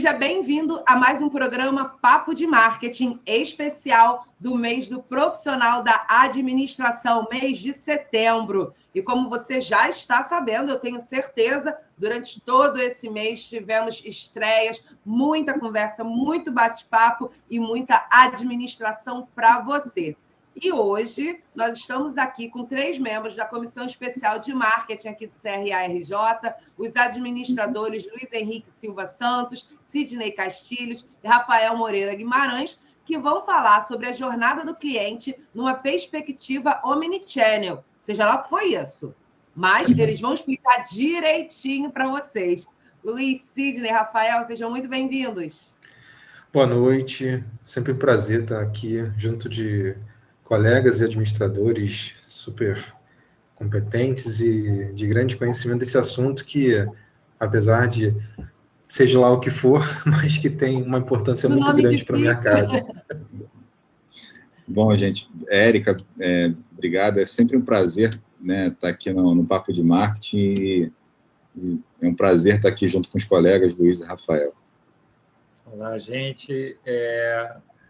Seja bem-vindo a mais um programa Papo de Marketing especial do mês do profissional da administração, mês de setembro. E como você já está sabendo, eu tenho certeza, durante todo esse mês tivemos estreias, muita conversa, muito bate-papo e muita administração para você. E hoje nós estamos aqui com 3 membros da Comissão Especial de Marketing aqui do CRA-RJ, os administradores Luiz Henrique Silva Santos, Sidney Castilhos e Rafael Moreira Guimarães, que vão falar sobre a jornada do cliente numa perspectiva omnichannel, seja lá o que foi isso. Mas eles vão explicar direitinho para vocês. Luiz, Sidney, Rafael, sejam muito bem-vindos. Boa noite, sempre um prazer estar aqui junto de colegas e administradores super competentes e de grande conhecimento desse assunto que, apesar de seja lá o que for, mas que tem uma importância muito grande para o mercado. Bom, gente, Érica, obrigado, é sempre um prazer, né, estar aqui no Papo de Marketing e é um prazer estar aqui junto com os colegas Luiz e Rafael. Olá, gente.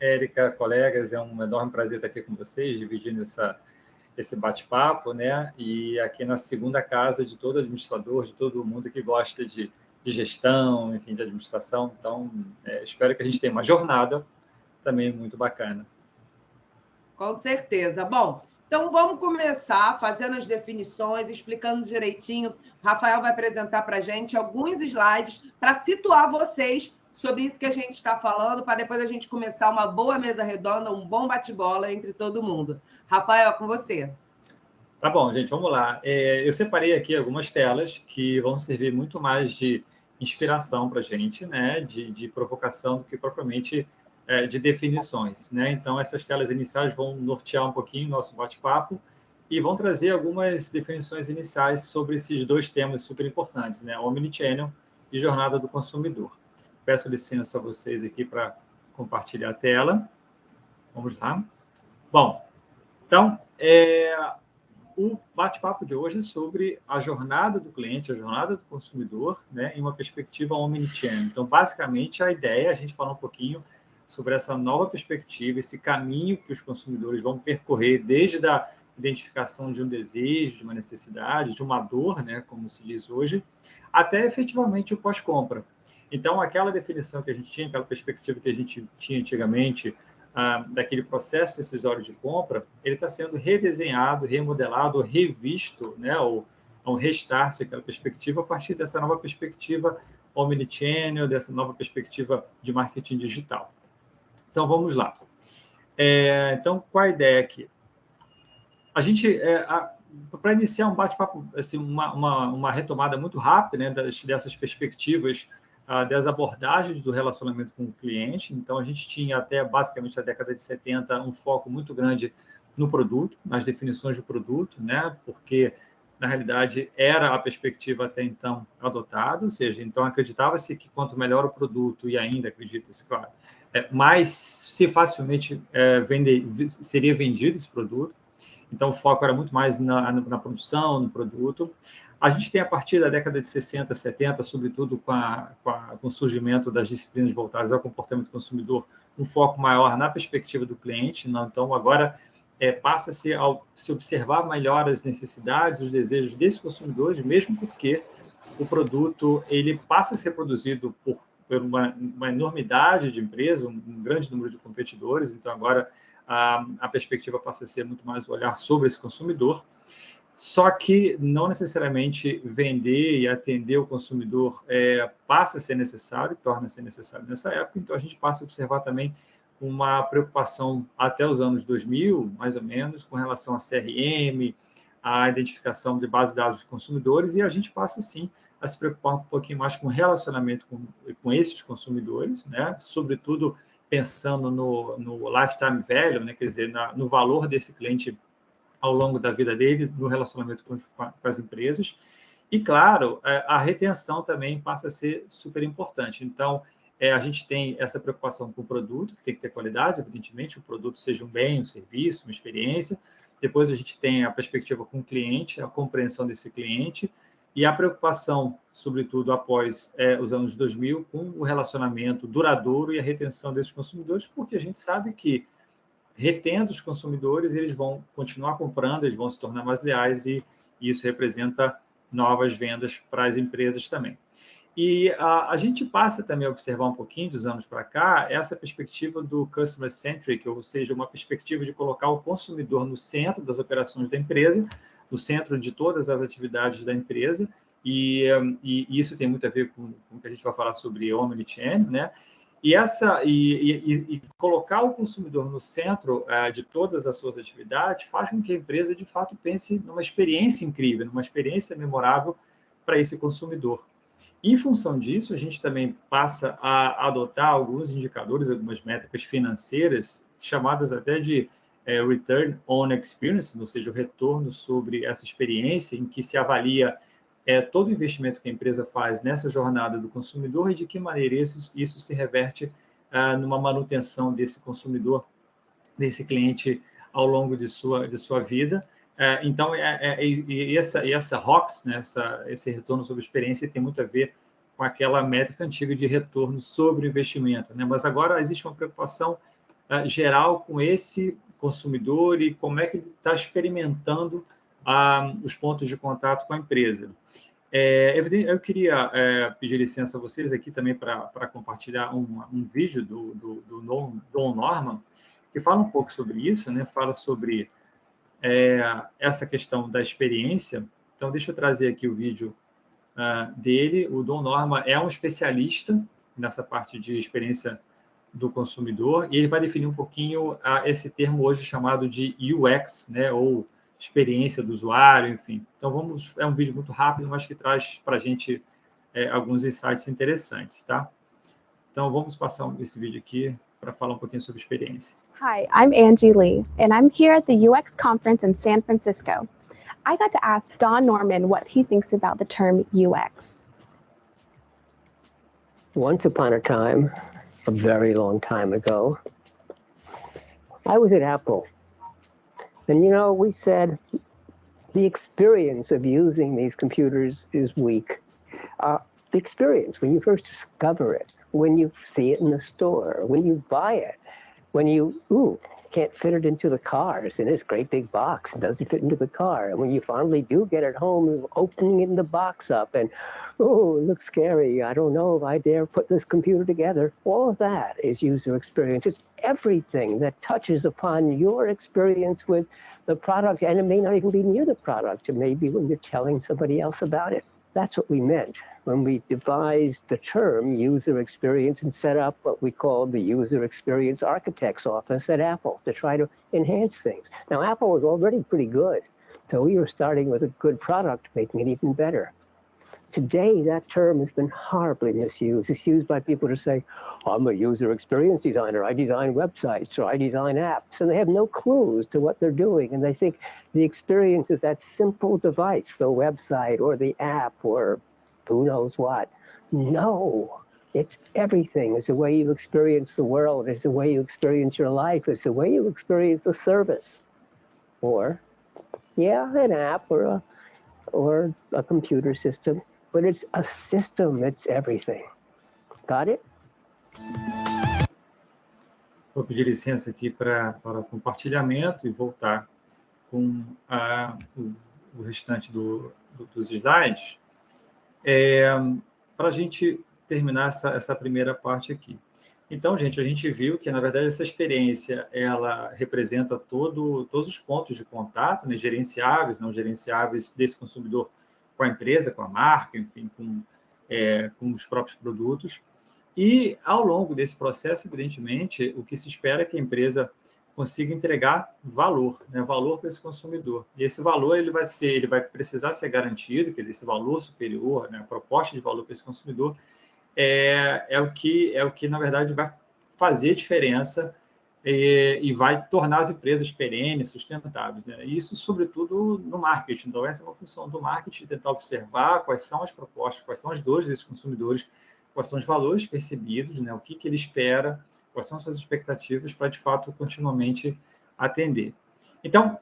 Érica, colegas, é um enorme prazer estar aqui com vocês, dividindo esse bate-papo, né? E aqui na segunda casa de todo administrador, de todo mundo que gosta de gestão, enfim, de administração. Então, espero que a gente tenha uma jornada também muito bacana. Com certeza. Bom, então vamos começar fazendo as definições, explicando direitinho. O Rafael vai apresentar para a gente alguns slides para situar vocês sobre isso que a gente está falando, para depois a gente começar uma boa mesa redonda, um bom bate-bola entre todo mundo. Rafael, é com você. Tá bom, gente, vamos lá. Eu separei aqui algumas telas que vão servir muito mais de inspiração para a gente, né? De provocação do que propriamente de definições, né? Então, essas telas iniciais vão nortear um pouquinho o nosso bate-papo e vão trazer algumas definições iniciais sobre esses 2 temas super importantes, né? Omnichannel e jornada do consumidor. Peço licença a vocês aqui para compartilhar a tela. Vamos lá. Bom, então, o bate-papo de hoje é sobre a jornada do cliente, a jornada do consumidor, né, em uma perspectiva omnichannel. Então, basicamente, a ideia é a gente falar um pouquinho sobre essa nova perspectiva, esse caminho que os consumidores vão percorrer desde a identificação de um desejo, de uma necessidade, de uma dor, né, como se diz hoje, até efetivamente o pós-compra. Então, aquela definição que a gente tinha, aquela perspectiva que a gente tinha antigamente, daquele processo decisório de compra, ele está sendo redesenhado, remodelado, revisto, né, ou um restart daquela perspectiva a partir dessa nova perspectiva omnichannel, dessa nova perspectiva de marketing digital. Então, vamos lá. Então, qual a ideia aqui? A gente, para iniciar um bate-papo, assim, uma retomada muito rápida, né, dessas perspectivas, das abordagens do relacionamento com o cliente. Então, a gente tinha até, basicamente, a década de 70, um foco muito grande no produto, nas definições do produto, né? Porque, na realidade, era a perspectiva até então adotada, ou seja, então acreditava-se que quanto melhor o produto, e ainda acredita-se, claro, mais se facilmente seria vendido esse produto. Então, o foco era muito mais na produção, no produto. A gente tem, a partir da década de 60, 70, sobretudo com o surgimento das disciplinas voltadas ao comportamento do consumidor, um foco maior na perspectiva do cliente. Então, agora passa-se a se observar melhor as necessidades, os desejos desses consumidores, mesmo porque o produto ele passa a ser produzido por uma enormidade de empresas, um grande número de competidores. Então, agora a perspectiva passa a ser muito mais o olhar sobre esse consumidor. Só que não necessariamente vender e atender o consumidor passa a ser necessário, torna-se necessário nessa época. Então, a gente passa a observar também uma preocupação até os anos 2000, mais ou menos, com relação a CRM, a identificação de base de dados de consumidores, e a gente passa, sim, a se preocupar um pouquinho mais com o relacionamento com esses consumidores, né? Sobretudo pensando no lifetime value, né? Quer dizer, no valor desse cliente ao longo da vida dele, no relacionamento com as empresas. E, claro, a retenção também passa a ser super importante. Então, a gente tem essa preocupação com o produto, que tem que ter qualidade, evidentemente, o produto seja um bem, um serviço, uma experiência. Depois, a gente tem a perspectiva com o cliente, a compreensão desse cliente, e a preocupação, sobretudo após os anos 2000, com o relacionamento duradouro e a retenção desses consumidores, porque a gente sabe que, retendo os consumidores, eles vão continuar comprando, eles vão se tornar mais leais, e isso representa novas vendas para as empresas também. E a gente passa também a observar um pouquinho, dos anos para cá, essa perspectiva do customer-centric, ou seja, uma perspectiva de colocar o consumidor no centro das operações da empresa, no centro de todas as atividades da empresa, e isso tem muito a ver com o que a gente vai falar sobre Omnichannel, né? E colocar o consumidor no centro de todas as suas atividades faz com que a empresa, de fato, pense numa experiência incrível, numa experiência memorável para esse consumidor. Em função disso, a gente também passa a adotar alguns indicadores, algumas métricas financeiras, chamadas até de Return on Experience, ou seja, o retorno sobre essa experiência, em que se avalia todo o investimento que a empresa faz nessa jornada do consumidor e de que maneira isso se reverte numa manutenção desse consumidor, desse cliente, ao longo de sua vida. Então, essa ROX, né, esse retorno sobre experiência, tem muito a ver com aquela métrica antiga de retorno sobre investimento, né? Mas agora existe uma preocupação geral com esse consumidor e como é que ele está experimentando os pontos de contato com a empresa. Eu queria pedir licença a vocês aqui também para compartilhar um vídeo do Don Norman, que fala um pouco sobre isso, né? Fala sobre essa questão da experiência. Então, deixa eu trazer aqui o vídeo dele. O Don Norman é um especialista nessa parte de experiência do consumidor, e ele vai definir um pouquinho esse termo hoje chamado de UX, né, ou experiência do usuário, enfim. Então, é um vídeo muito rápido, mas que traz para a gente alguns insights interessantes, tá? Então, vamos passar esse vídeo aqui para falar um pouquinho sobre experiência. Hi, I'm Angie Lee, and I'm here at the UX conference in San Francisco. I got to ask Don Norman what he thinks about the term UX. Once upon a time, a very long time ago, I was at Apple. And, you know, we said the experience of using these computers is weak. The experience, when you first discover it, when you see it in the store, when you buy it, when you, can't fit it into the car. It's in this great big box. It doesn't fit into the car. And when you finally do get it home, opening the box up and, it looks scary. I don't know if I dare put this computer together. All of that is user experience. It's everything that touches upon your experience with the product. And it may not even be near the product. It may be when you're telling somebody else about it. That's what we meant when we devised the term user experience and set up what we called the User Experience Architect's Office at Apple to try to enhance things. Now, Apple was already pretty good, so we were starting with a good product, making it even better. Today, that term has been horribly misused. It's used by people to say, I'm a user experience designer. I design websites or I design apps. And they have no clues to what they're doing. And they think the experience is that simple device, the website or the app or who knows what. No, it's everything. It's the way you experience the world. It's the way you experience your life. It's the way you experience the service. Or, an app or a computer system. But it's a system, it's everything. Got it? Vou pedir licença aqui para compartilhamento e voltar com o restante dos slides, para a gente terminar essa primeira parte aqui. Então, gente, a gente viu que, na verdade, essa experiência, ela representa todos os pontos de contato, né, gerenciáveis, não gerenciáveis, desse consumidor com a empresa, com a marca, enfim, com os próprios produtos. E, ao longo desse processo, evidentemente, o que se espera é que a empresa consiga entregar valor, né, valor para esse consumidor. E esse valor ele vai precisar ser garantido, quer dizer, esse valor superior, né, a proposta de valor para esse consumidor, é o que, na verdade, vai fazer diferença e vai tornar as empresas perenes, sustentáveis, né? Isso, sobretudo, no marketing. Então, essa é uma função do marketing, tentar observar quais são as propostas, quais são as dores desses consumidores, quais são os valores percebidos, né? O que ele espera, quais são suas expectativas para, de fato, continuamente atender. Então,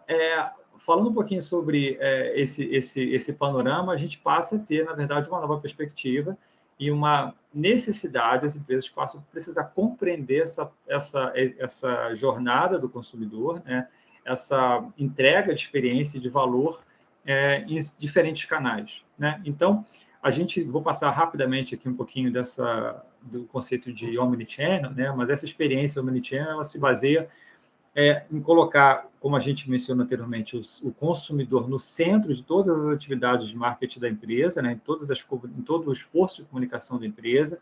falando um pouquinho sobre esse panorama, a gente passa a ter, na verdade, uma nova perspectiva e uma necessidade, as empresas passam a precisar compreender essa jornada do consumidor, né? Essa entrega de experiência e de valor em diferentes canais, né? Então, vou passar rapidamente aqui um pouquinho do conceito de omnichannel, né? Mas essa experiência omnichannel, ela se baseia em colocar, como a gente mencionou anteriormente, o consumidor no centro de todas as atividades de marketing da empresa, né, em todo o esforço de comunicação da empresa,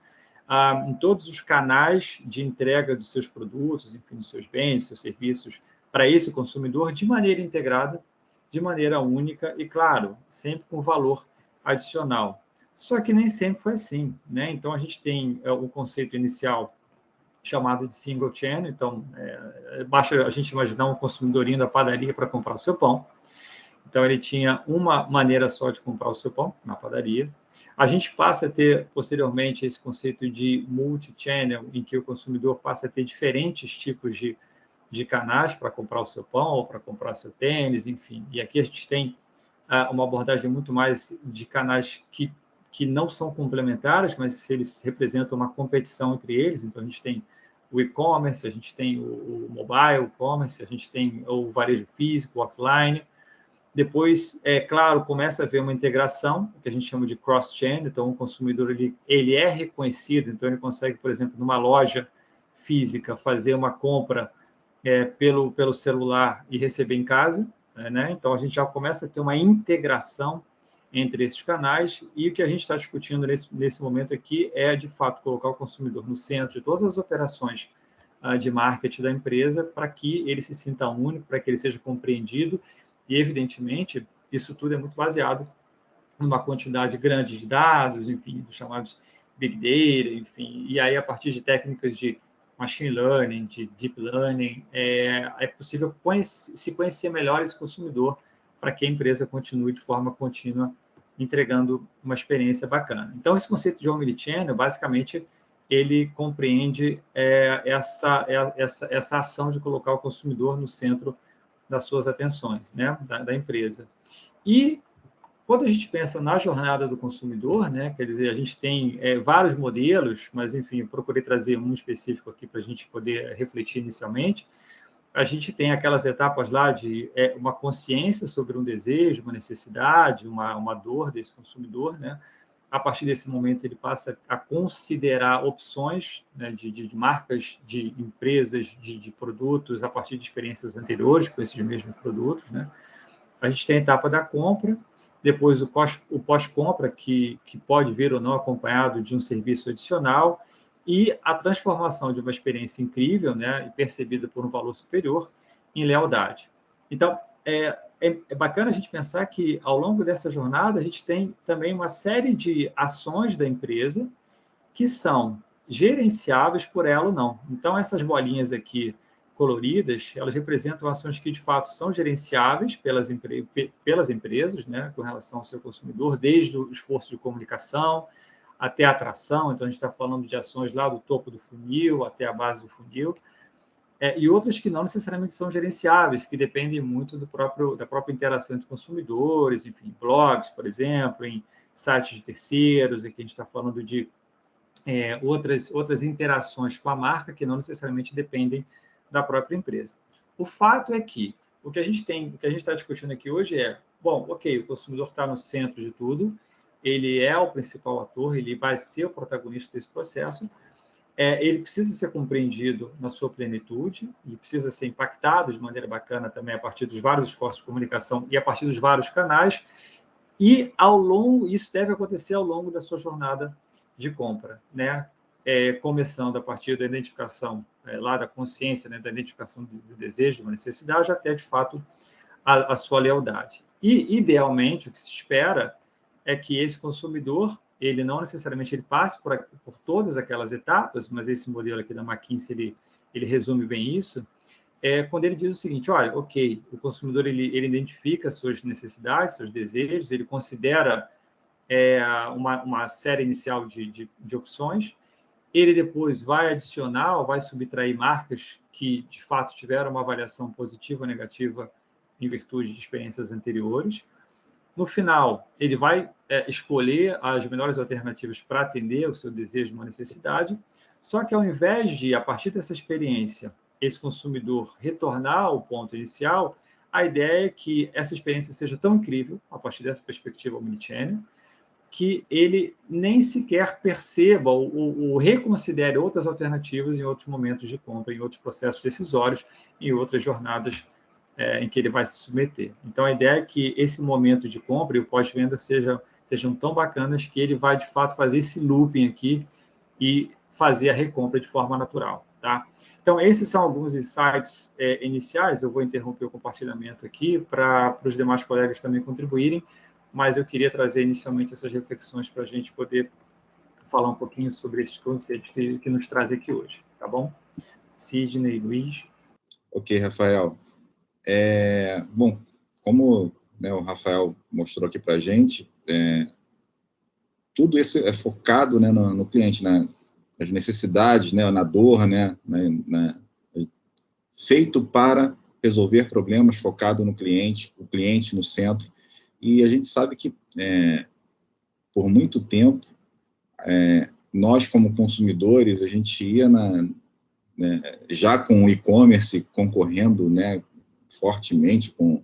em todos os canais de entrega dos seus produtos, enfim, dos seus bens, dos seus serviços, para esse consumidor, de maneira integrada, de maneira única e, claro, sempre com valor adicional. Só que nem sempre foi assim, né? Então, a gente tem o conceito inicial chamado de single channel. Então, basta a gente imaginar um consumidor indo à padaria para comprar o seu pão. Então, ele tinha uma maneira só de comprar o seu pão, na padaria. A gente passa a ter, posteriormente, esse conceito de multi-channel, em que o consumidor passa a ter diferentes tipos de canais para comprar o seu pão ou para comprar seu tênis, enfim. E aqui a gente tem uma abordagem muito mais de canais que não são complementares, mas eles representam uma competição entre eles. Então, a gente tem o e-commerce, a gente tem o mobile commerce, a gente tem o varejo físico, o offline. Depois, claro, começa a haver uma integração, que a gente chama de cross-channel. Então, o consumidor ele é reconhecido, então ele consegue, por exemplo, numa loja física, fazer uma compra pelo celular e receber em casa, né? Então, a gente já começa a ter uma integração entre esses canais, e o que a gente está discutindo nesse momento aqui é, de fato, colocar o consumidor no centro de todas as operações de marketing da empresa, para que ele se sinta único, para que ele seja compreendido, e, evidentemente, isso tudo é muito baseado numa quantidade grande de dados, enfim, dos chamados Big Data, enfim, e aí, a partir de técnicas de Machine Learning, de Deep Learning, é possível se conhecer melhor esse consumidor, para que a empresa continue de forma contínua entregando uma experiência bacana. Então, esse conceito de omnichannel, basicamente, ele compreende essa ação de colocar o consumidor no centro das suas atenções, né, da empresa. E, quando a gente pensa na jornada do consumidor, né, quer dizer, a gente tem vários modelos, mas, enfim, eu procurei trazer um específico aqui para a gente poder refletir inicialmente. A gente tem aquelas etapas lá de uma consciência sobre um desejo, uma necessidade, uma dor desse consumidor, né? A partir desse momento, ele passa a considerar opções, né, de marcas, de empresas, de produtos, a partir de experiências anteriores com esses mesmos produtos, né? A gente tem a etapa da compra, depois o pós-compra, que pode vir ou não acompanhado de um serviço adicional, e a transformação de uma experiência incrível, né, e percebida por um valor superior, em lealdade. Então, é bacana a gente pensar que, ao longo dessa jornada, a gente tem também uma série de ações da empresa que são gerenciáveis por ela ou não. Então, essas bolinhas aqui coloridas, elas representam ações que, de fato, são gerenciáveis pelas empresas, né, com relação ao seu consumidor, desde o esforço de comunicação até a atração. Então, a gente está falando de ações lá do topo do funil até a base do funil, e outras que não necessariamente são gerenciáveis, que dependem muito da própria interação entre consumidores, enfim, blogs, por exemplo, em sites de terceiros, aqui a gente está falando de outras interações com a marca que não necessariamente dependem da própria empresa. O fato é que o que a gente está discutindo aqui hoje bom, ok, o consumidor está no centro de tudo, ele é o principal ator, ele vai ser o protagonista desse processo, ele precisa ser compreendido na sua plenitude e precisa ser impactado de maneira bacana também a partir dos vários esforços de comunicação e a partir dos vários canais, e isso deve acontecer ao longo da sua jornada de compra, né? Começando a partir da identificação lá da consciência, né, da identificação do desejo, de uma necessidade, até, de fato, a sua lealdade. E, idealmente, o que se espera é que esse consumidor, ele não necessariamente ele passe por todas aquelas etapas, mas esse modelo aqui da McKinsey, ele resume bem isso, quando ele diz o seguinte: olha, ok, o consumidor ele identifica suas necessidades, seus desejos, ele considera uma série inicial de opções, ele depois vai adicionar ou vai subtrair marcas que, de fato, tiveram uma avaliação positiva ou negativa em virtude de experiências anteriores. No final, ele vai escolher as melhores alternativas para atender o seu desejo, uma necessidade, só que ao invés de, a partir dessa experiência, esse consumidor retornar ao ponto inicial, a ideia é que essa experiência seja tão incrível, a partir dessa perspectiva omnichannel, que ele nem sequer perceba ou reconsidere outras alternativas em outros momentos de compra, em outros processos decisórios, em outras jornadas em que ele vai se submeter. Então, a ideia é que esse momento de compra e o pós-venda sejam tão bacanas que ele vai, de fato, fazer esse looping aqui e fazer a recompra de forma natural. Tá? Então, esses são alguns insights iniciais. Eu vou interromper o compartilhamento aqui para os demais colegas também contribuírem, mas eu queria trazer inicialmente essas reflexões para a gente poder falar um pouquinho sobre esses conceitos que nos traz aqui hoje. Tá bom? Sidney, Luiz. Ok, Rafael. Bom, como, né, o Rafael mostrou aqui para a gente, tudo isso é focado, né, no cliente, nas necessidades, né, na dor, né, feito para resolver problemas, focado no cliente, o cliente no centro. E a gente sabe que, por muito tempo, nós, como consumidores, a gente ia já com o e-commerce concorrendo, né, fortemente com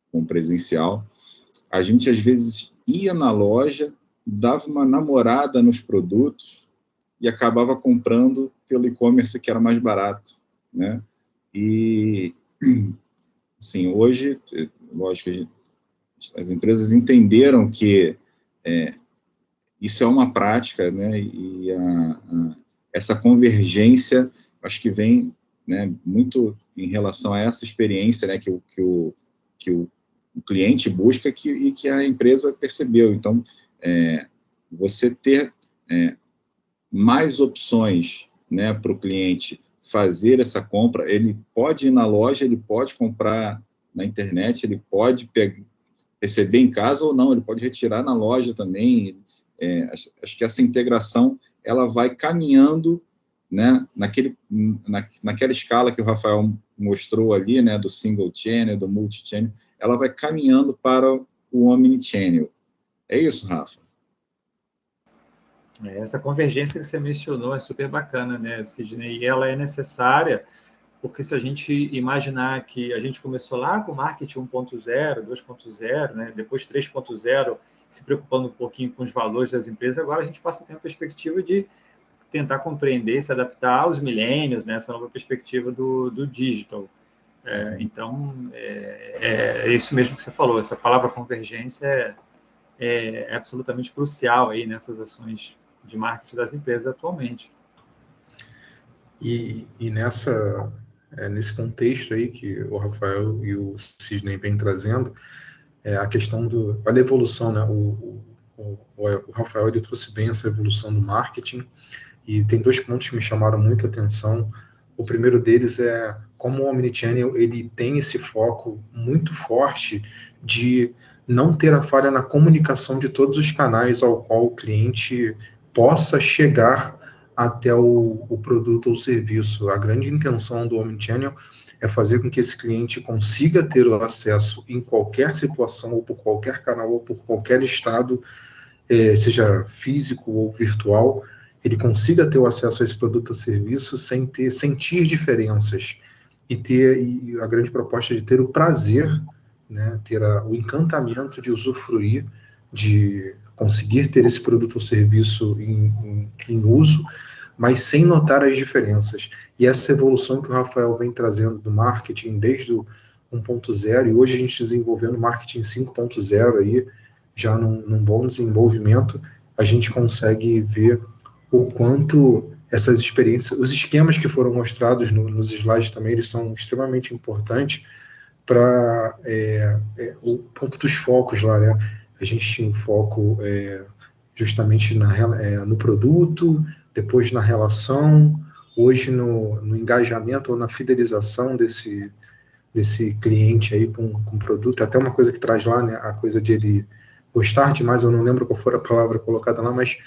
o presencial, a gente, às vezes, ia na loja, dava uma namorada nos produtos e acabava comprando pelo e-commerce, que era mais barato, né? E, assim, hoje, lógico, as empresas entenderam que isso é uma prática, né? E essa convergência, acho que vem, né, muito em relação a essa experiência, né, que o cliente busca e que a empresa percebeu. Então, você ter mais opções, né, para o cliente fazer essa compra, ele pode ir na loja, ele pode comprar na internet, ele pode receber em casa ou não, ele pode retirar na loja também. Acho que essa integração ela vai caminhando, né, naquela escala que o Rafael mostrou ali, né, do single channel, do multi-channel, ela vai caminhando para o omnichannel. É isso, Rafa? Essa convergência que você mencionou é super bacana, né, Sidney? E ela é necessária, porque se a gente imaginar que a gente começou lá com marketing 1.0, 2.0, né, depois 3.0, se preocupando um pouquinho com os valores das empresas, agora a gente passa a ter uma perspectiva de tentar compreender, se adaptar aos millennials, né, essa nova perspectiva do digital. Então, é isso mesmo que você falou, essa palavra convergência é absolutamente crucial aí nessas ações de marketing das empresas atualmente. E nesse contexto aí que o Rafael e o Sidney vêm trazendo, a questão olha a evolução, né? O Rafael, ele trouxe bem essa evolução do marketing, e tem 2 pontos que me chamaram muita atenção. O primeiro deles é como o Omnichannel ele tem esse foco muito forte de não ter a falha na comunicação de todos os canais ao qual o cliente possa chegar até o produto ou serviço. A grande intenção do Omnichannel é fazer com que esse cliente consiga ter o acesso em qualquer situação, ou por qualquer canal, ou por qualquer estado, seja físico ou virtual, ele consiga ter o acesso a esse produto ou serviço sem sentir diferenças, e a grande proposta de ter o prazer, né, ter o encantamento de usufruir, de conseguir ter esse produto ou serviço em uso, mas sem notar as diferenças. E essa evolução que o Rafael vem trazendo do marketing desde o 1.0, e hoje a gente desenvolvendo marketing 5.0 aí, já num bom desenvolvimento, a gente consegue ver o quanto essas experiências, os esquemas que foram mostrados nos slides também, eles são extremamente importantes para o ponto dos focos lá, né? A gente tinha um foco justamente no produto, depois na relação, hoje no engajamento ou na fidelização desse cliente aí com o produto. Até uma coisa que traz lá, né, a coisa de ele gostar demais, eu não lembro qual foi a palavra colocada lá, mas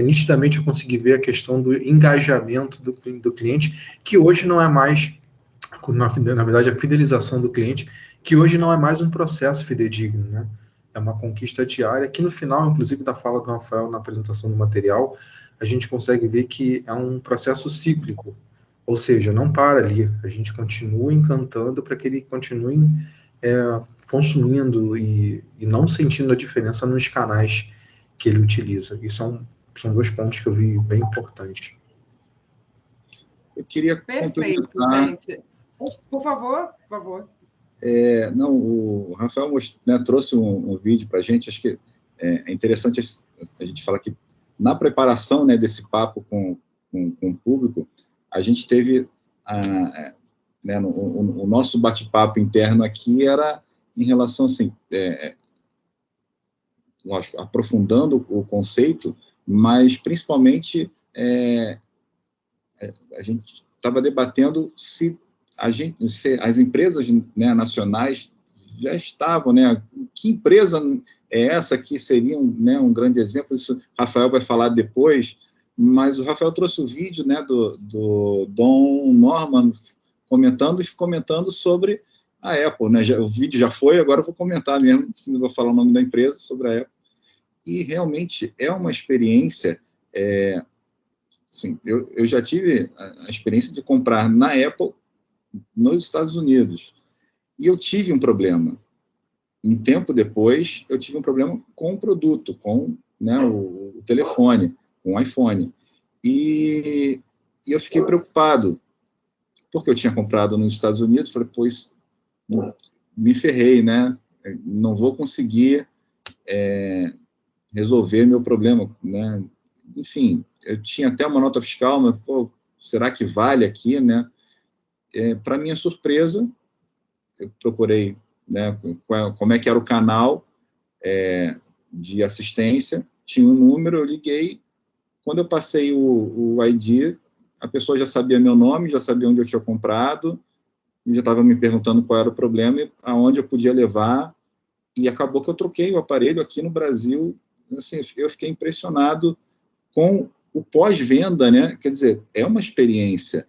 nitidamente eu consegui ver a questão do engajamento do cliente, que hoje não é mais na verdade, a fidelização do cliente, que hoje não é mais um processo fidedigno, né? É uma conquista diária, que no final, inclusive, da fala do Rafael na apresentação do material, a gente consegue ver que é um processo cíclico, ou seja, não para ali, a gente continua encantando para que ele continue consumindo e não sentindo a diferença nos canais que ele utiliza. E são 2 pontos que eu vi bem importantes. Eu queria Perfeito, complementar... gente. Por favor, por favor. Não, o Rafael trouxe um vídeo para a gente, acho que é interessante a gente falar que na preparação, né, desse papo com o público, a gente teve, o nosso bate-papo interno aqui era em relação, assim, lógico, aprofundando o conceito, mas principalmente a gente estava debatendo se as empresas, né, nacionais já estavam, né? Que empresa é essa que seria um grande exemplo? Isso o Rafael vai falar depois, mas o Rafael trouxe o vídeo, né, do Don Norman comentando sobre a Apple, né? O vídeo já foi, agora eu vou comentar mesmo, não vou falar o nome da empresa, sobre a Apple. E realmente é uma experiência... Sim, eu já tive a experiência de comprar na Apple nos Estados Unidos. E eu tive um problema. Um tempo depois, eu tive um problema com o produto, com, né, o telefone, com o iPhone. E eu fiquei preocupado, porque eu tinha comprado nos Estados Unidos, falei, pois, me ferrei, né? Não vou conseguir resolver meu problema, né? Enfim, eu tinha até uma nota fiscal, mas, pô, será que vale aqui, né? Para minha surpresa, eu procurei, né, como é que era o canal de assistência, tinha um número, eu liguei, quando eu passei o ID, a pessoa já sabia meu nome, já sabia onde eu tinha comprado, já estava me perguntando qual era o problema e aonde eu podia levar, e acabou que eu troquei o aparelho aqui no Brasil. Assim, eu fiquei impressionado com o pós-venda, né? Quer dizer, é uma experiência.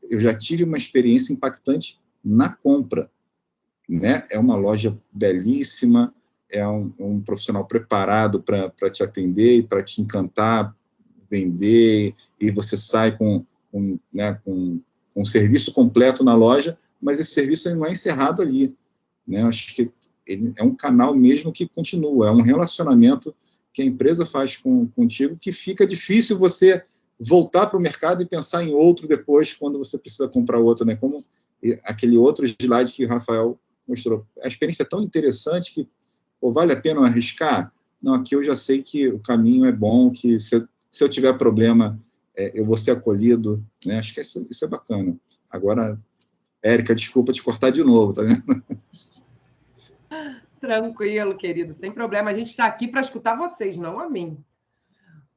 Eu já tive uma experiência impactante na compra, né? É uma loja belíssima, é um profissional preparado para te atender e para te encantar, vender, e você sai com um serviço completo na loja, mas esse serviço não é encerrado ali, né? Eu acho que ele é um canal mesmo que continua, é um relacionamento que a empresa faz contigo, que fica difícil você voltar para o mercado e pensar em outro depois, quando você precisa comprar outro, né? Como aquele outro slide que o Rafael mostrou. A experiência é tão interessante que, pô, vale a pena arriscar? Não, aqui eu já sei que o caminho é bom, que se eu tiver problema, eu vou ser acolhido, né? Acho que isso é bacana. Agora, Érica, desculpa te cortar de novo, tá vendo? Tranquilo, querido, sem problema. A gente está aqui para escutar vocês, não a mim.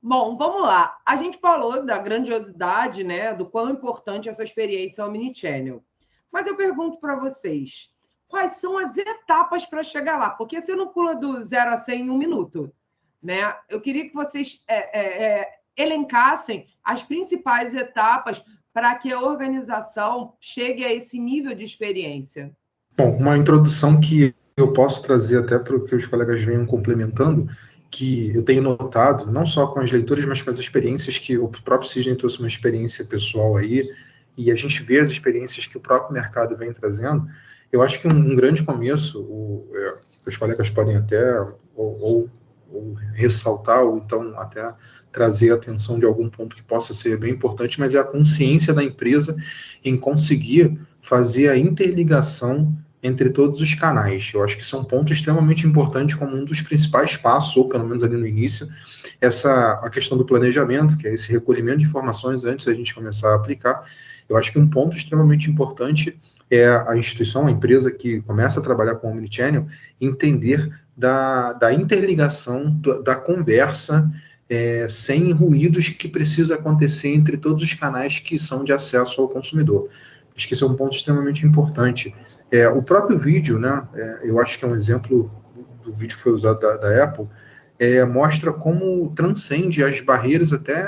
Bom, vamos lá. A gente falou da grandiosidade, né, do quão importante essa experiência omnichannel. Mas eu pergunto para vocês, quais são as etapas para chegar lá? Porque você não pula do 0 a 100 em 1 minuto, né? Eu queria que vocês elencassem as principais etapas para que a organização chegue a esse nível de experiência. Bom, uma introdução que eu posso trazer até para que os colegas venham complementando, que eu tenho notado, não só com as leituras, mas com as experiências que o próprio Sidney trouxe uma experiência pessoal aí, e a gente vê as experiências que o próprio mercado vem trazendo. Eu acho que um grande começo, os colegas podem até ou ressaltar, ou então até trazer a atenção de algum ponto que possa ser bem importante, mas é a consciência da empresa em conseguir fazer a interligação entre todos os canais. Eu acho que isso é um ponto extremamente importante, como um dos principais passos, ou pelo menos ali no início, a questão do planejamento, que é esse recolhimento de informações antes da gente começar a aplicar. Eu acho que um ponto extremamente importante é a instituição, a empresa que começa a trabalhar com o Omnichannel, entender da interligação, da conversa, sem ruídos que precisa acontecer entre todos os canais que são de acesso ao consumidor. Acho que esse é um ponto extremamente importante. O próprio vídeo, né, eu acho que é um exemplo do vídeo que foi usado da Apple, mostra como transcende as barreiras até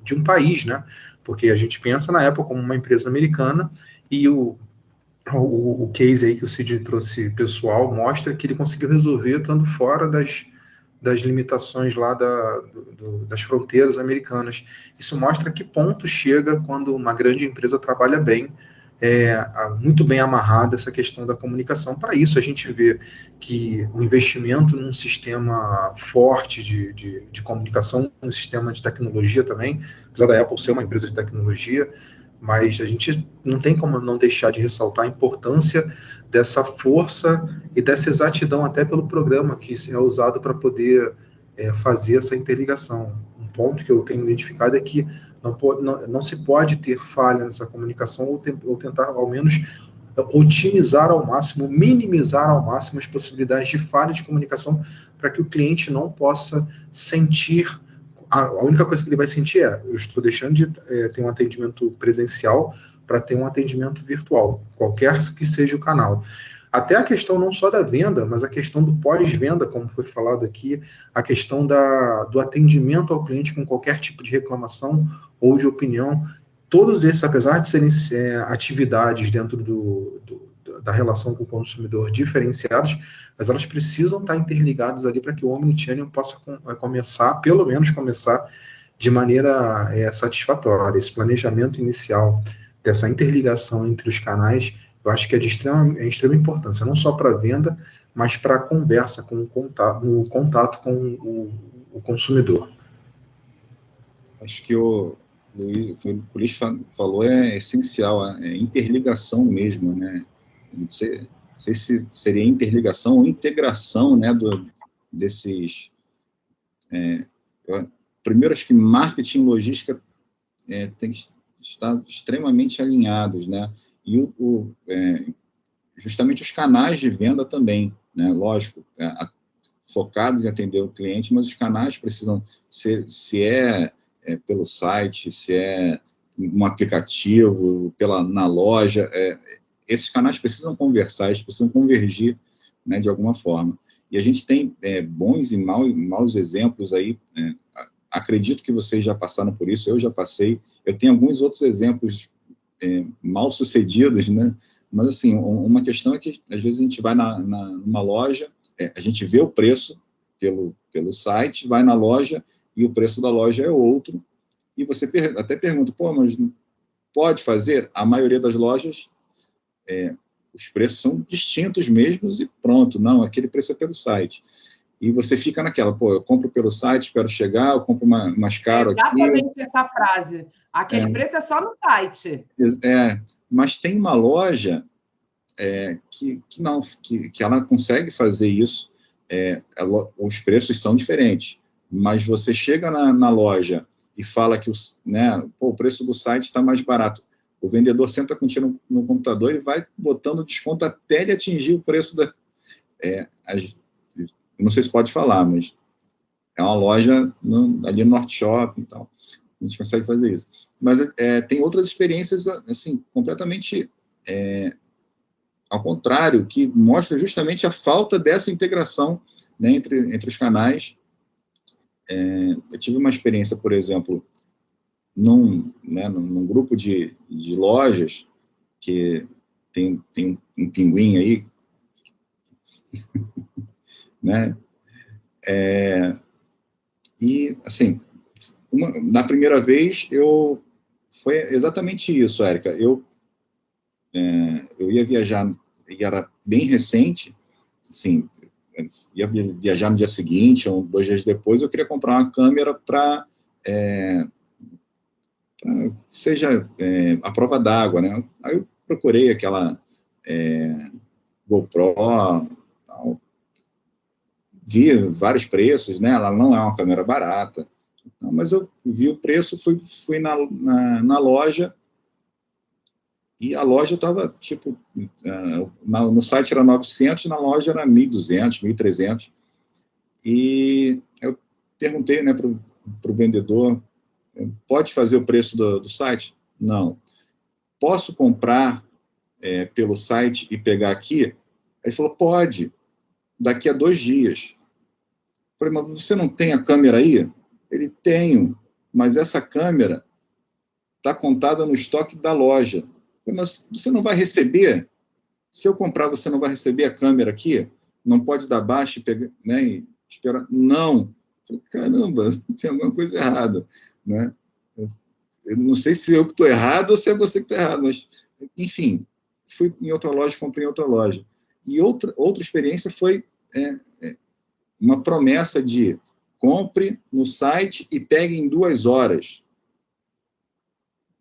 de um país, né? Porque a gente pensa na Apple como uma empresa americana E o case aí que o Cid trouxe pessoal mostra que ele conseguiu resolver estando fora das limitações lá das fronteiras americanas. Isso mostra que ponto chega quando uma grande empresa trabalha bem, muito bem amarrada essa questão da comunicação. Para isso, a gente vê que o investimento num sistema forte de comunicação, um sistema de tecnologia também, apesar da Apple ser uma empresa de tecnologia, mas a gente não tem como não deixar de ressaltar a importância dessa força e dessa exatidão, até pelo programa que é usado para poder fazer essa interligação. Um ponto que eu tenho identificado é que não se pode ter falha nessa comunicação ou tentar, ao menos, otimizar ao máximo, minimizar ao máximo as possibilidades de falha de comunicação para que o cliente não possa sentir. A única coisa que ele vai sentir eu estou deixando de ter um atendimento presencial para ter um atendimento virtual, qualquer que seja o canal. Até a questão não só da venda, mas a questão do pós-venda, como foi falado aqui, a questão do atendimento ao cliente com qualquer tipo de reclamação ou de opinião, todos esses, apesar de serem atividades dentro da relação com o consumidor diferenciadas, mas elas precisam estar interligadas ali para que o Omnichannel possa começar, pelo menos começar, de maneira satisfatória. Esse planejamento inicial dessa interligação entre os canais, eu acho que é de extrema importância, não só para a venda, mas para a conversa, no contato com o consumidor. Acho que o que o Luiz falou é essencial, é interligação mesmo, né? Não sei se seria interligação ou integração, né, desses... primeiro, acho que marketing e logística tem que estar extremamente alinhados, né? E justamente os canais de venda também, né? Lógico, focados em atender o cliente, mas os canais precisam ser, se é pelo site, se é um aplicativo, na loja, esses canais precisam conversar, eles precisam convergir, né, de alguma forma. E a gente tem bons e maus exemplos aí, acredito que vocês já passaram por isso, eu já passei, eu tenho alguns outros exemplos mal sucedidos, né? Mas, assim, uma questão é que, às vezes, a gente vai numa loja, a gente vê o preço pelo site, vai na loja e o preço da loja é outro, e você até pergunta, pô, mas pode fazer? A maioria das lojas, os preços são distintos mesmos e pronto, não, aquele preço é pelo site. E você fica naquela, pô, eu compro pelo site, espero chegar, eu compro mais caro aqui. Exatamente essa frase. Aquele preço é só no site. Mas tem uma loja que ela consegue fazer isso, os preços são diferentes, mas você chega na loja e fala que o preço do site está mais barato. O vendedor senta contigo no computador e vai botando desconto até ele atingir o preço da... não sei se pode falar, mas é uma loja ali no Norte Shopping e tal. A gente consegue fazer isso. Mas tem outras experiências, assim, completamente ao contrário, que mostra justamente a falta dessa integração, né, entre os canais. Eu tive uma experiência, por exemplo, num grupo de lojas, que tem um pinguim aí, né? E, assim, na primeira vez, foi exatamente isso, Érica. Eu ia viajar, e era bem recente, assim, ia viajar no dia seguinte, ou 2 dias depois, eu queria comprar uma câmera para seja a prova d'água, né? Aí eu procurei aquela GoPro, tal, vi vários preços, né? Ela não é uma câmera barata, mas eu vi o preço, fui na loja, e a loja estava, tipo, no site era 900, na loja era 1.200, 1.300, e eu perguntei, né, para o vendedor, pode fazer o preço do site? Não. Posso comprar pelo site e pegar aqui? Ele falou, pode, daqui a 2 dias. Eu falei, mas você não tem a câmera aí? Ele, tenho, mas essa câmera está contada no estoque da loja. Mas você não vai receber? Se eu comprar, você não vai receber a câmera aqui? Não pode dar baixa e pegar, né, e esperar? Não. Caramba, tem alguma coisa errada, né? Eu não sei se eu que estou errado ou se é você que está errado, mas, enfim, fui em outra loja, comprei em outra loja. E outra experiência foi uma promessa de compre no site e pegue em 2 horas.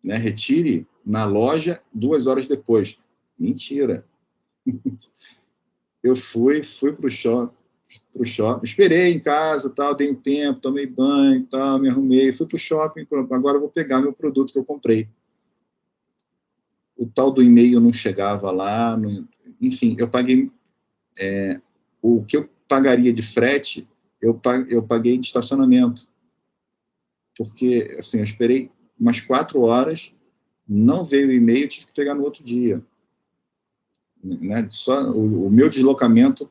Né? Retire na loja 2 horas depois. Mentira. Eu fui para o shopping, esperei em casa, tal, dei um tempo, tomei banho, tal, me arrumei, fui para o shopping, agora eu vou pegar meu produto que eu comprei. O tal do e-mail não chegava lá, enfim, eu paguei o que eu pagaria de frete, eu paguei de estacionamento, porque, assim, eu esperei umas 4 horas, não veio o e-mail, tive que pegar no outro dia. Né? Só o meu deslocamento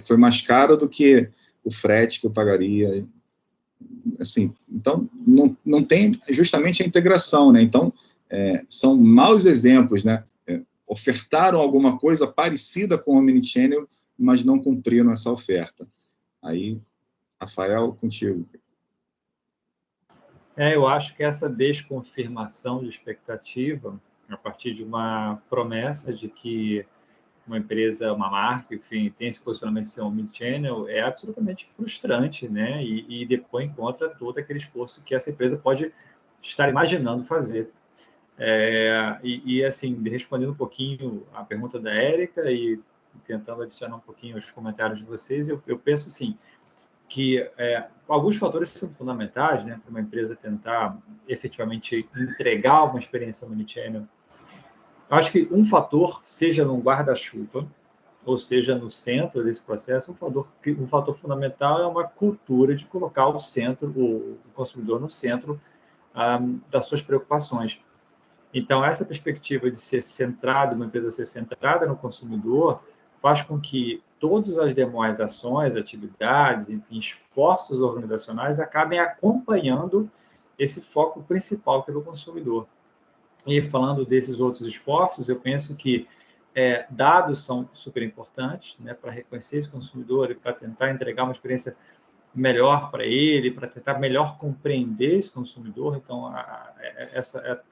foi mais caro do que o frete que eu pagaria. Assim, então, não tem justamente a integração, né? Então, são maus exemplos, né? Ofertaram alguma coisa parecida com o Omnichannel, mas não cumpriram essa oferta. Aí, Rafael, contigo. Eu acho que essa desconfirmação de expectativa, a partir de uma promessa de que uma empresa, uma marca, enfim, tem esse posicionamento de ser um omnichannel, é absolutamente frustrante, né? E depois contra todo aquele esforço que essa empresa pode estar imaginando fazer. Assim, respondendo um pouquinho a pergunta da Érica e tentando adicionar um pouquinho os comentários de vocês, eu penso assim, que alguns fatores são fundamentais, né, para uma empresa tentar efetivamente entregar uma experiência omnichannel. Eu acho que um fator, seja no guarda-chuva, ou seja no centro desse processo, um fator fundamental é uma cultura de colocar o consumidor no centro das suas preocupações. Então, essa perspectiva de ser centrado, uma empresa ser centrada no consumidor, faz com que todas as demais ações, atividades, enfim, esforços organizacionais acabem acompanhando esse foco principal que é do consumidor. E falando desses outros esforços, eu penso que dados são super importantes, né, para reconhecer esse consumidor e para tentar entregar uma experiência melhor para ele, para tentar melhor compreender esse consumidor. Então,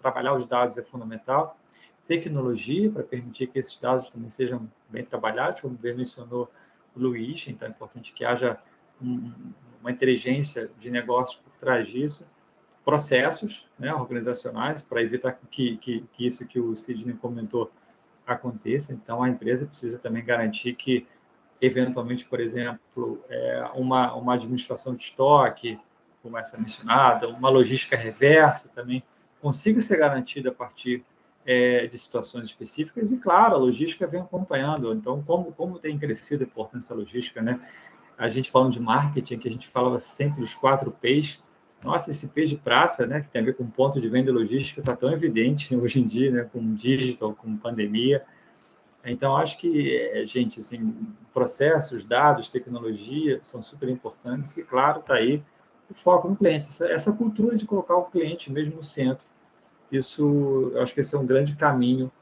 trabalhar os dados é fundamental. Tecnologia, para permitir que esses dados também sejam bem trabalhados, como bem mencionou o Luiz, então é importante que haja uma inteligência de negócio por trás disso. Processos, né, organizacionais, para evitar que isso que o Sidney comentou aconteça. Então, a empresa precisa também garantir que, eventualmente, por exemplo, uma administração de estoque, como essa mencionada, uma logística reversa também, consiga ser garantida a partir de situações específicas. E, claro, a logística vem acompanhando. Então, como tem crescido a importância da logística, né? A gente falando de marketing, que a gente falava sempre dos 4 P's. Nossa, esse P de praça, né, que tem a ver com ponto de venda e logística, está tão evidente hoje em dia, né, com digital, com pandemia. Então, acho que, gente, assim, processos, dados, tecnologia são super importantes e, claro, está aí o foco no cliente, essa cultura de colocar o cliente mesmo no centro. Isso, eu acho que esse é um grande caminho,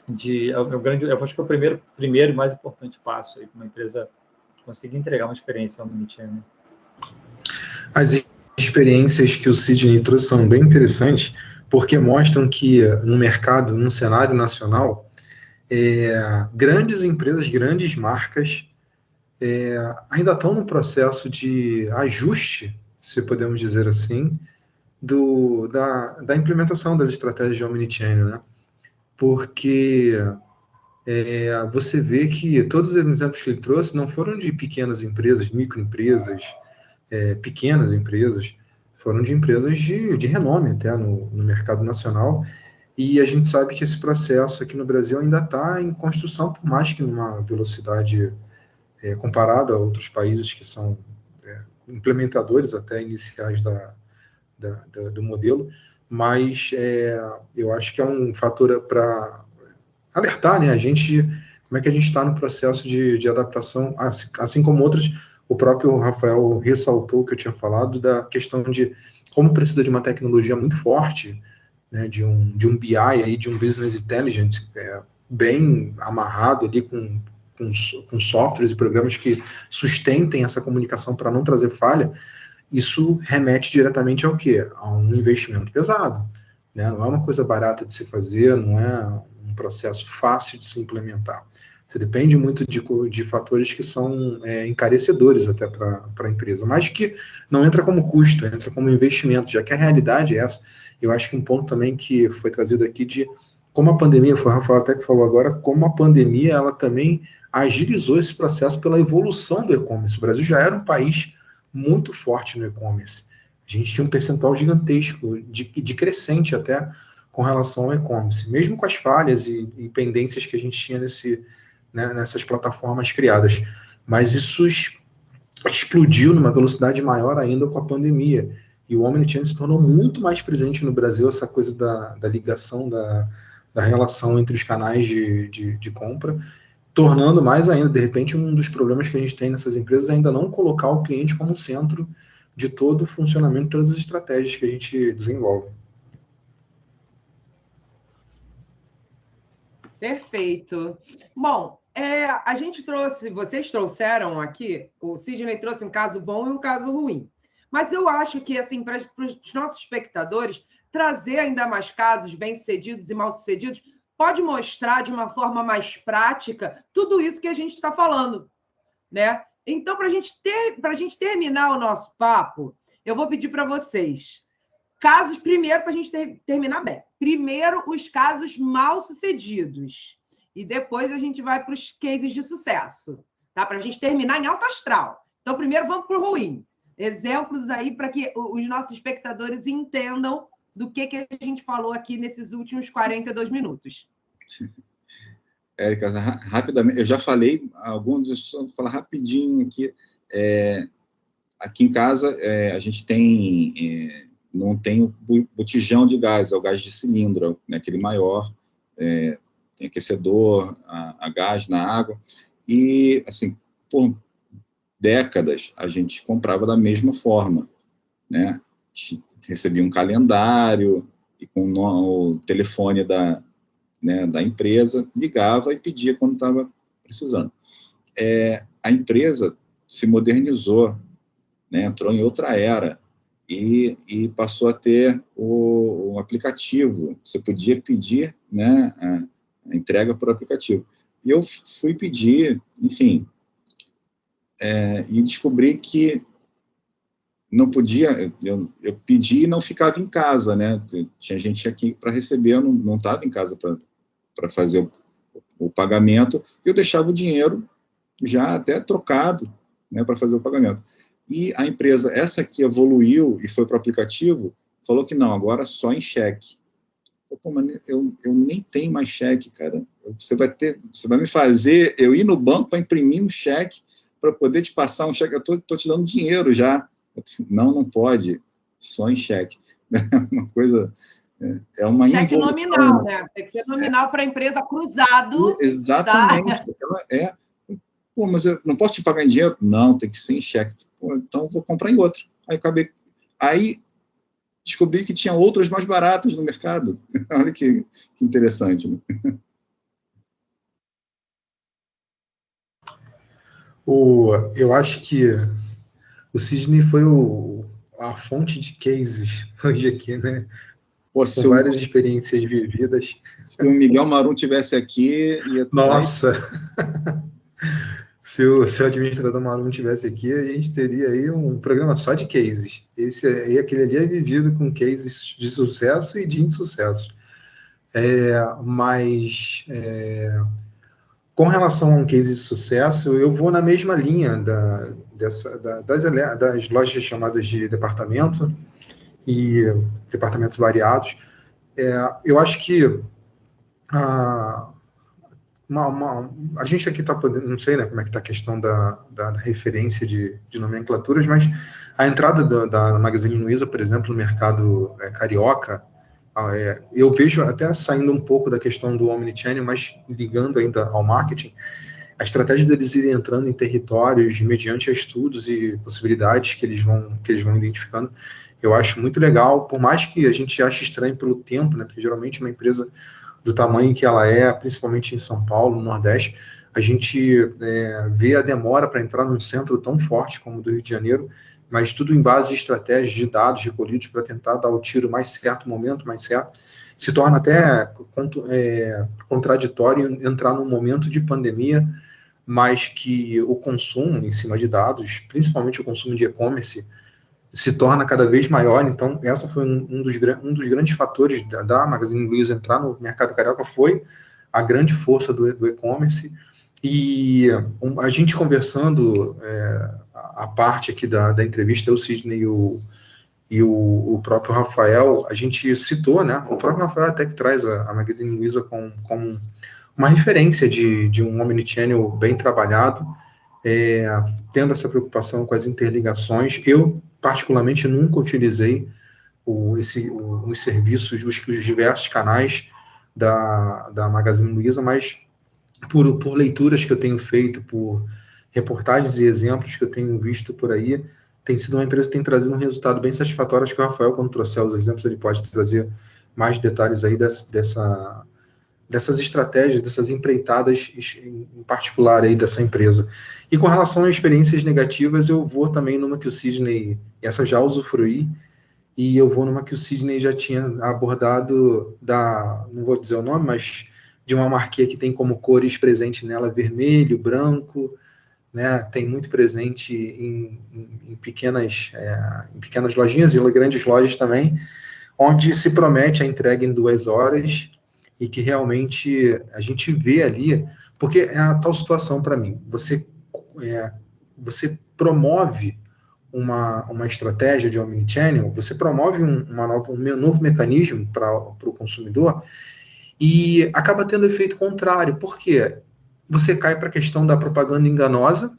eu acho que é o primeiro e mais importante passo aí para uma empresa conseguir entregar uma experiência omnichannel. As experiências que o Sidney trouxe são bem interessantes, porque mostram que no mercado, num cenário nacional, grandes empresas, grandes marcas, ainda estão no processo de ajuste, se podemos dizer assim, da implementação das estratégias de omnichannel, né? Porque você vê que todos os exemplos que ele trouxe não foram de pequenas empresas, microempresas, pequenas empresas, foram de empresas de renome até no mercado nacional, e a gente sabe que esse processo aqui no Brasil ainda está em construção, por mais que numa velocidade comparada a outros países que são implementadores até iniciais do modelo, mas eu acho que é um fator para alertar, né, a gente, como é que a gente está no processo de adaptação, assim como outros. O próprio Rafael ressaltou que eu tinha falado da questão de como precisa de uma tecnologia muito forte né, de um BI, aí, de um Business Intelligence, bem amarrado ali com softwares e programas que sustentem essa comunicação para não trazer falha, isso remete diretamente ao quê? A um investimento pesado, né? Não é uma coisa barata de se fazer, não é um processo fácil de se implementar. Você depende muito de fatores que são encarecedores até para a empresa, mas que não entra como custo, entra como investimento, já que a realidade é essa. Eu acho que um ponto também que foi trazido aqui de como a pandemia, foi o Rafael até que falou agora, como a pandemia ela também agilizou esse processo pela evolução do e-commerce. O Brasil já era um país muito forte no e-commerce. A gente tinha um percentual gigantesco, de crescente até, com relação ao e-commerce, mesmo com as falhas e pendências que a gente tinha nessas plataformas criadas. Mas isso explodiu numa velocidade maior ainda com a pandemia. E o Omnichannel se tornou muito mais presente no Brasil, essa coisa da ligação, da relação entre os canais de compra, tornando mais ainda, de repente, um dos problemas que a gente tem nessas empresas é ainda não colocar o cliente como centro de todo o funcionamento, de todas as estratégias que a gente desenvolve. Perfeito. Bom, a gente vocês trouxeram aqui, o Sidney trouxe um caso bom e um caso ruim. Mas eu acho que, assim, para os nossos espectadores, trazer ainda mais casos bem-sucedidos e mal-sucedidos pode mostrar de uma forma mais prática tudo isso que a gente está falando, né? Então, para a gente terminar o nosso papo, eu vou pedir para vocês casos, primeiro, para a gente terminar bem. Primeiro, os casos mal-sucedidos. E depois a gente vai para os cases de sucesso, tá? Para a gente terminar em alto astral. Então, primeiro, vamos para o ruim. Exemplos aí para que os nossos espectadores entendam do que a gente falou aqui nesses últimos 42 minutos. Érica, rapidamente, eu já falei alguns, vou falar rapidinho aqui. Aqui em casa, a gente não tem o botijão de gás, é o gás de cilindro, né, aquele maior, tem aquecedor, a gás na água, e, assim, por décadas, a gente comprava da mesma forma, né, recebia um calendário, e com o telefone da empresa, ligava e pedia quando estava precisando. A empresa se modernizou, né, entrou em outra era, e passou a ter o aplicativo. Você podia pedir, né, a entrega por aplicativo. E eu fui pedir, enfim, e descobri que não podia, eu pedi e não ficava em casa, né? Tinha gente aqui para receber, eu não estava em casa para fazer o pagamento, e eu deixava o dinheiro já até trocado, né, para fazer o pagamento. E a empresa, essa que evoluiu e foi para o aplicativo, falou que não, agora só em cheque. Pô, mas eu nem tenho mais cheque, cara. Você vai me fazer eu ir no banco para imprimir um cheque para poder te passar um cheque. Eu estou te dando dinheiro já. Não pode, só em cheque. Uma coisa, uma cheque involução, nominal, né? Tem que ser nominal para a empresa cruzado. Exatamente. Tá? Pô, mas eu não posso te pagar em dinheiro? Não, tem que ser em cheque. Pô, então vou comprar em outro. Aí descobri que tinha outras mais baratas no mercado. Olha que interessante, né? Eu acho que o Sidney foi a fonte de cases hoje aqui, né? Pô, com várias experiências vividas. Se o Miguel Marum tivesse aqui... Nossa! Se o administrador Marum tivesse aqui, a gente teria aí um programa só de cases. Aquele ali é vivido com cases de sucesso e de insucesso. Mas, com relação a um case de sucesso, eu vou na mesma linha das lojas chamadas de departamento e departamentos variados. Eu acho que a gente aqui está podendo, não sei, né, como é que está a questão da referência de nomenclaturas, mas a entrada da Magazine Luiza, por exemplo, no mercado carioca, eu vejo até saindo um pouco da questão do Omnichannel, mas ligando ainda ao marketing, a estratégia deles irem entrando em territórios mediante estudos e possibilidades que eles vão identificando. Eu acho muito legal, por mais que a gente ache estranho pelo tempo, né, porque geralmente uma empresa do tamanho que ela é, principalmente em São Paulo, no Nordeste, a gente vê a demora para entrar num centro tão forte como o do Rio de Janeiro, mas tudo em base de estratégias de dados recolhidos para tentar dar o tiro mais certo, o momento mais certo. Se torna até contraditório entrar num momento de pandemia, mas que o consumo em cima de dados, principalmente o consumo de e-commerce, se torna cada vez maior. Então, essa foi um dos grandes fatores da Magazine Luiza entrar no mercado carioca, foi a grande força do e-commerce. E a gente conversando, a parte aqui da entrevista, o Sidney e o próprio Rafael, a gente citou, né? O próprio Rafael até que traz a Magazine Luiza como uma referência de um omnichannel bem trabalhado, tendo essa preocupação com as interligações. Eu, particularmente, nunca utilizei os serviços, os diversos canais da Magazine Luiza, mas por leituras que eu tenho feito, por reportagens e exemplos que eu tenho visto por aí, tem sido uma empresa que tem trazido um resultado bem satisfatório. Acho que o Rafael, quando trouxer os exemplos, ele pode trazer mais detalhes aí dessas estratégias, dessas empreitadas em particular aí dessa empresa. E com relação a experiências negativas, eu vou também numa que o Sidney, essa já usufruí, e eu vou numa que o Sidney já tinha abordado, não vou dizer o nome, mas de uma marquinha que tem como cores presente nela vermelho, branco, né? Tem muito presente em pequenas lojinhas e grandes lojas também, onde se promete a entrega em 2 horas e que realmente a gente vê ali, porque é a tal situação para mim, você promove uma estratégia de omnichannel, você promove um novo mecanismo para o consumidor e acaba tendo efeito contrário, porque você cai para a questão da propaganda enganosa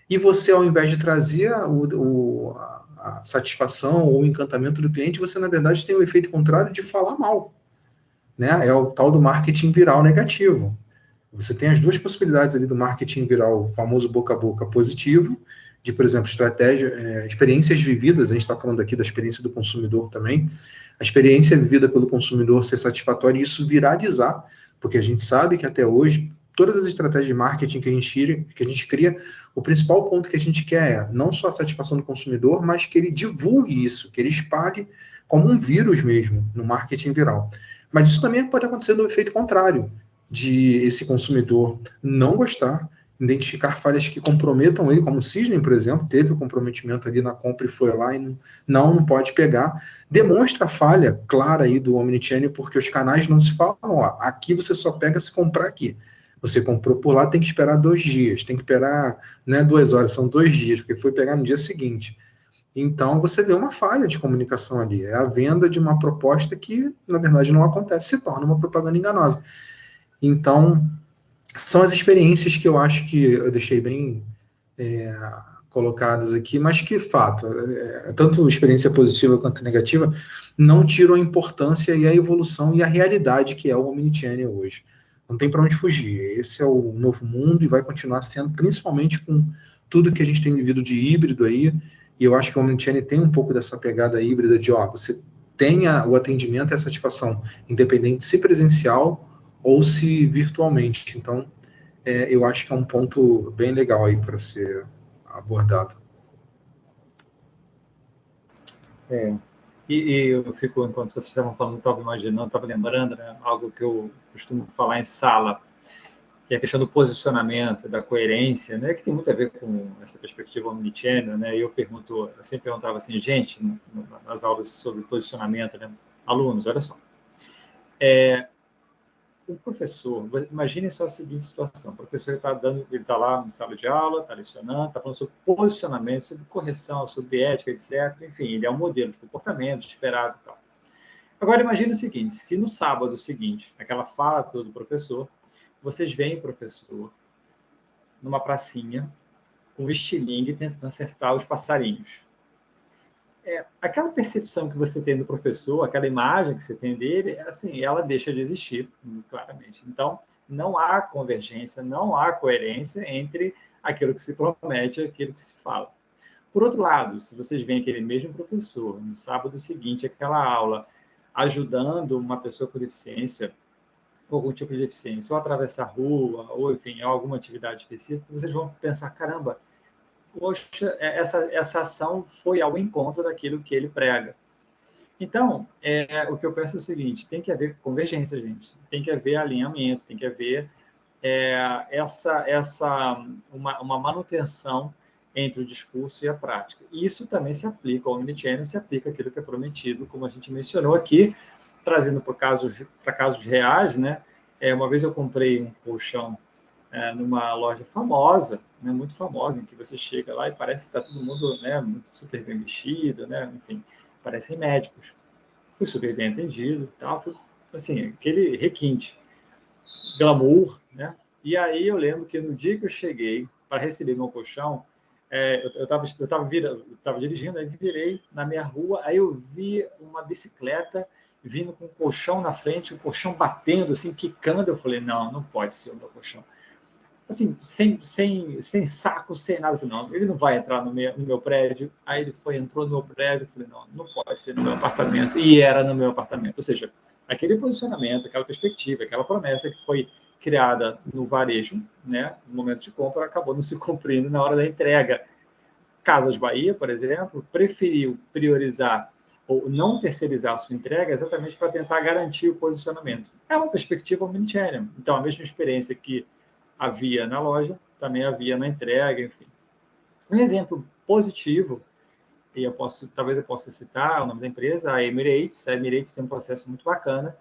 e você, ao invés de trazer a satisfação ou o encantamento do cliente, você, na verdade, tem o efeito contrário de falar mal, né? É o tal do marketing viral negativo. Você tem as duas possibilidades ali do marketing viral, o famoso boca a boca positivo, de, por exemplo, experiências vividas, a gente está falando aqui da experiência do consumidor também, a experiência vivida pelo consumidor ser satisfatória e isso viralizar, porque a gente sabe que até hoje, todas as estratégias de marketing que a gente cria, o principal ponto que a gente quer é não só a satisfação do consumidor, mas que ele divulgue isso, que ele espalhe como um vírus mesmo no marketing viral. Mas isso também pode acontecer no efeito contrário, de esse consumidor não gostar, identificar falhas que comprometam ele, como o Sidney, por exemplo, teve o comprometimento ali na compra e foi lá e não pode pegar, demonstra a falha clara aí do omnichannel, porque os canais não se falam, ó, aqui você só pega se comprar aqui. Você comprou por lá, tem que esperar 2 dias, tem que esperar, não é 2 horas, são 2 dias, porque foi pegar no dia seguinte. Então, você vê uma falha de comunicação ali, é a venda de uma proposta que, na verdade, não acontece, se torna uma propaganda enganosa. Então, são as experiências que eu acho que eu deixei bem colocadas aqui, mas que, fato, tanto experiência positiva quanto negativa, não tiram a importância e a evolução e a realidade que é o omnichannel hoje. Não tem para onde fugir. Esse é o novo mundo e vai continuar sendo, principalmente com tudo que a gente tem vivido de híbrido aí, e eu acho que o omnichannel tem um pouco dessa pegada híbrida de, você tenha o atendimento e a satisfação, independente se presencial ou se virtualmente. Então, eu acho que é um ponto bem legal aí para ser abordado. E eu fico, enquanto vocês estavam falando, estava imaginando, estava lembrando, né, algo que eu costumo falar em sala, que é a questão do posicionamento, da coerência, né, que tem muito a ver com essa perspectiva omnichannel, né, e eu sempre perguntava assim, gente, nas aulas sobre posicionamento, né, alunos, olha só, o professor, imagine só a seguinte situação, o professor ele está lá na sala de aula, está lecionando, está falando sobre posicionamento, sobre correção, sobre ética, etc. Enfim, ele é um modelo de comportamento esperado e tal. Agora, imagine o seguinte, se no sábado seguinte, naquela fala toda do professor, vocês veem o professor numa pracinha, com um estilingue, tentando acertar os passarinhos. Aquela percepção que você tem do professor, aquela imagem que você tem dele, assim, ela deixa de existir, claramente. Então, não há convergência, não há coerência entre aquilo que se promete e aquilo que se fala. Por outro lado, se vocês veem aquele mesmo professor, no sábado seguinte, aquela aula, ajudando uma pessoa com deficiência, ou algum tipo de deficiência, ou atravessar a rua, ou, enfim, alguma atividade específica, vocês vão pensar, caramba, poxa, essa ação foi ao encontro daquilo que ele prega. Então, o que eu penso é o seguinte, tem que haver convergência, gente, tem que haver alinhamento, tem que haver uma manutenção entre o discurso e a prática. E isso também se aplica ao omnichannel, se aplica àquilo que é prometido, como a gente mencionou aqui, trazendo para casos reais, né? Uma vez eu comprei um colchão numa loja famosa, né, muito famosa, em que você chega lá e parece que está todo mundo, né, muito super bem vestido, né, enfim, parecem médicos. Fui super bem atendido, tal, assim, aquele requinte, glamour, né? E aí eu lembro que no dia que eu cheguei para receber meu colchão, eu estava dirigindo, aí virei na minha rua, aí eu vi uma bicicleta vindo com um colchão na frente, o colchão batendo, assim, quicando. Eu falei, não pode ser o meu colchão. Assim, sem saco, sem nada. Eu falei, não, ele não vai entrar no meu prédio. Aí ele entrou no meu prédio. Eu falei, não pode ser no meu apartamento. E era no meu apartamento. Ou seja, aquele posicionamento, aquela perspectiva, aquela promessa que foi criada no varejo, né, no momento de compra, acabou não se cumprindo na hora da entrega. Casas Bahia, por exemplo, preferiu priorizar ou não terceirizar a sua entrega exatamente para tentar garantir o posicionamento. É uma perspectiva omnichannel. Então, a mesma experiência que havia na loja, também havia na entrega, enfim. Um exemplo positivo, e talvez eu possa citar o nome da empresa, a Emirates. A Emirates tem um processo muito bacana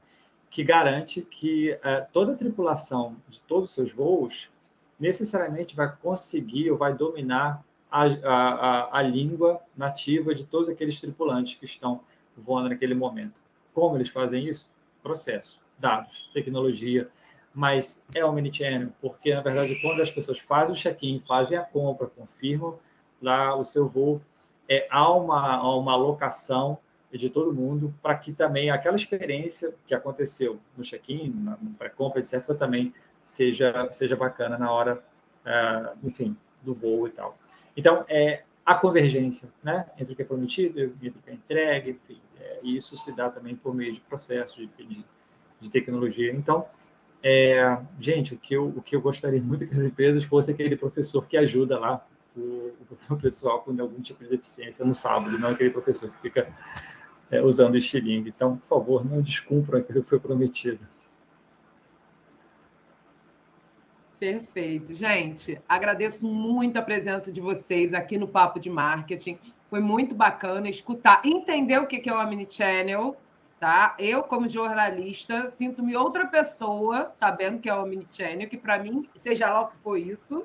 que garante que toda a tripulação de todos os seus voos necessariamente vai conseguir ou vai dominar a língua nativa de todos aqueles tripulantes que estão voando naquele momento. Como eles fazem isso? Processo, dados, tecnologia, mas é o omnichannel, porque, na verdade, quando as pessoas fazem o check-in, fazem a compra, confirmam lá o seu voo, há uma alocação de todo mundo para que também aquela experiência que aconteceu no check-in, na pré-compra, etc., também seja bacana na hora, enfim, do voo e tal. Então, a convergência, né, entre o que é prometido, entre o que é entregue, enfim, e isso se dá também por meio de processos, de tecnologia. Então, gente, o que eu gostaria muito que as empresas fosse aquele professor que ajuda lá o pessoal com algum tipo de deficiência no sábado, não aquele professor que fica usando o estilingue. Então, por favor, não descumpram aquilo que foi prometido. Perfeito. Gente, agradeço muito a presença de vocês aqui no Papo de Marketing. Foi muito bacana escutar, entender o que é o Omnichannel, tá? Eu, como jornalista, sinto-me outra pessoa sabendo que é o Omnichannel, que para mim, seja lá o que for isso,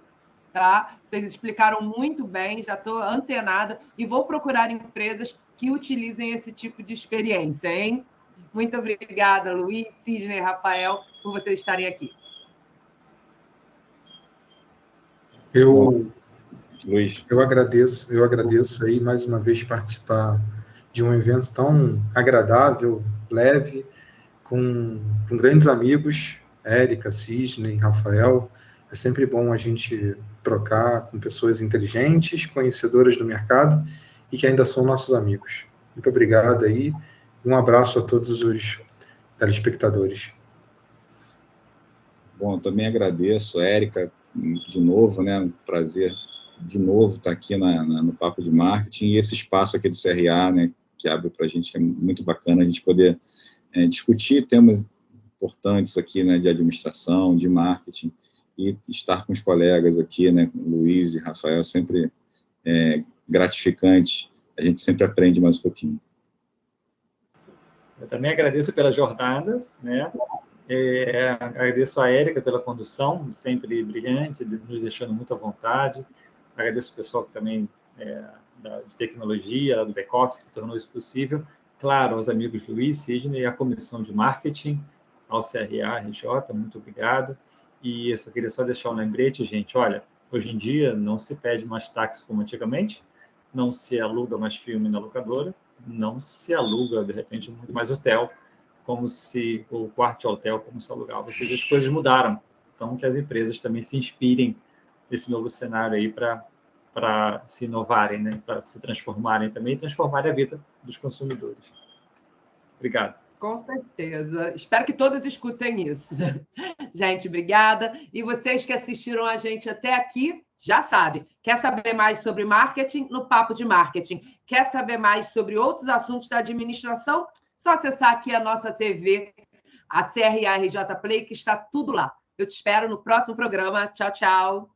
tá? Vocês explicaram muito bem, já estou antenada e vou procurar empresas que utilizem esse tipo de experiência, hein? Muito obrigada, Luiz, Sidney e Rafael, por vocês estarem aqui. Eu agradeço aí mais uma vez participar de um evento tão agradável, leve, com grandes amigos, Érica, Sidney, Rafael. É sempre bom a gente trocar com pessoas inteligentes, conhecedoras do mercado e que ainda são nossos amigos. Muito obrigado aí. Um abraço a todos os telespectadores. Bom, também agradeço, Érica, de novo, né? Um prazer de novo estar aqui no Papo de Marketing, e esse espaço aqui do CRA, né, que abre para a gente, é muito bacana a gente poder discutir temas importantes aqui, né, de administração, de marketing, e estar com os colegas aqui, né, Luiz e Rafael, sempre gratificante, a gente sempre aprende mais um pouquinho. Eu também agradeço pela jornada, né? Agradeço a Érica pela condução, sempre brilhante, nos deixando muito à vontade. Agradeço o pessoal que também de tecnologia, do back-office, que tornou isso possível. Claro, aos amigos Luiz, Sidney, a comissão de marketing, ao CRA, RJ, muito obrigado. E eu queria só deixar um lembrete, gente, olha, hoje em dia não se pede mais táxi como antigamente, não se aluga mais filme na locadora, não se aluga, de repente, muito mais hotel, como se o quarto de hotel, como se alugava. Ou seja, as coisas mudaram. Então, que as empresas também se inspirem nesse novo cenário aí para para se inovarem, né? Para se transformarem também e transformarem a vida dos consumidores. Obrigado. Com certeza. Espero que todos escutem isso. Gente, obrigada. E vocês que assistiram a gente até aqui, já sabem. Quer saber mais sobre marketing? No Papo de Marketing. Quer saber mais sobre outros assuntos da administração? Só acessar aqui a nossa TV, a CRA RJ Play, que está tudo lá. Eu te espero no próximo programa. Tchau, tchau.